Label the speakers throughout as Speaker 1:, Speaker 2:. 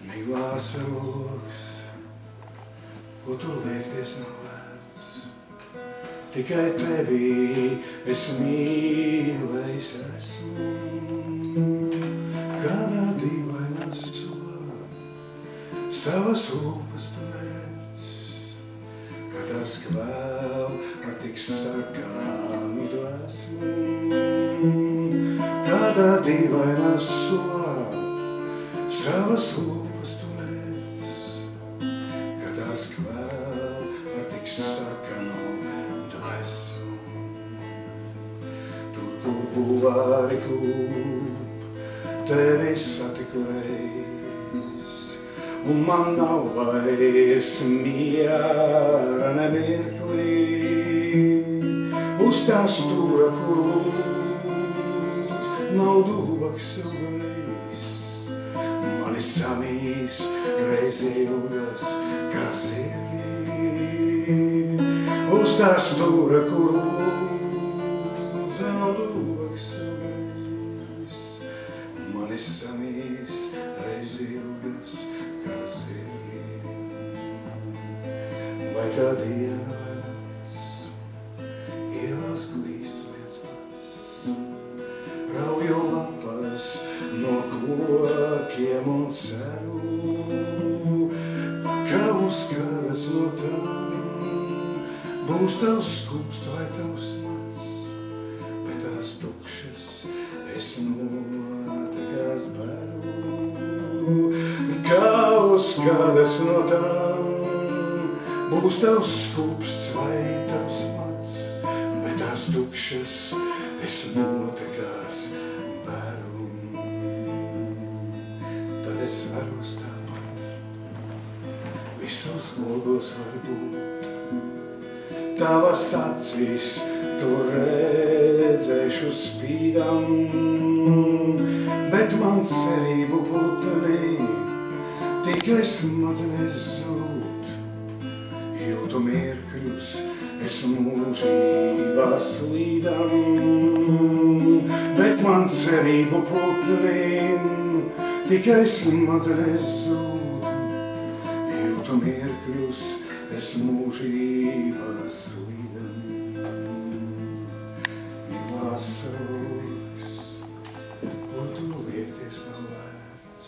Speaker 1: Mīlās rokas, ko tur liekties nav vērts. Tikai tevī es mīlējis esmu. Kādā dīvainā sulā savas rūpas tu vērts. Katrs kvēl ar tik sarkanu dvēsmu. Kādā dīvainā sulā savas rūpas tu vērts. Katrs kvēl ar tik sarkanu dvēsmu. Tur, kur bulvāri klūp, tevi satiku reiz, un man nav vairs miera nemirklī. Uz tā stūra, kur lūdz, nav dūbaks ilgais. Mani samīs reiz ilgas, kā zirgi. Uz tā stūra, kur lūdz, nav dūbaks ilgais. Mani samīs reiz ilgas, kā zirgi. Vai kā dienas ielās glīst viens pats, rauju lapas no kokiem un ceru, ka uzkaras no tām būs tavs skūpsts vai tavs mats, bet tās tukšas es notekās beru, ka uzkaras no tām būs tavs skūpsts vai tavs mats, bet tās tukšas es notekās beru. Tad es veros tāpat, visos logos var būt, tavas acīs tur redzēšu spīdam, bet man cerību putnī tikai smadzenes zūd. Jūtu mirkļus, es mūžībā slīdam, bet man cerību putnī tikai smadzenes zūd. Jūtu mirkļus, es mūžībā slīdam. Mīlās rokas, ko tu liekties nav vērts.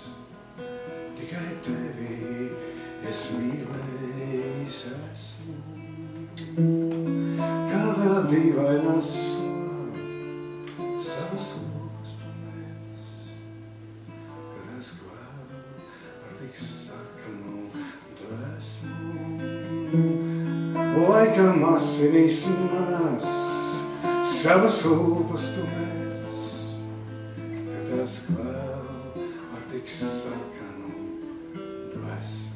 Speaker 1: Tikai tevī es mīlējis esmu. Kādā dīvainā sulā savas rokas tu vērts. Kad es kvēlu ar tik sarkanu dvēsmu. Laikam asinīs manās savas rūpas tu vērts. Kad es kvēlu ar tik sarkanu dvēsmu.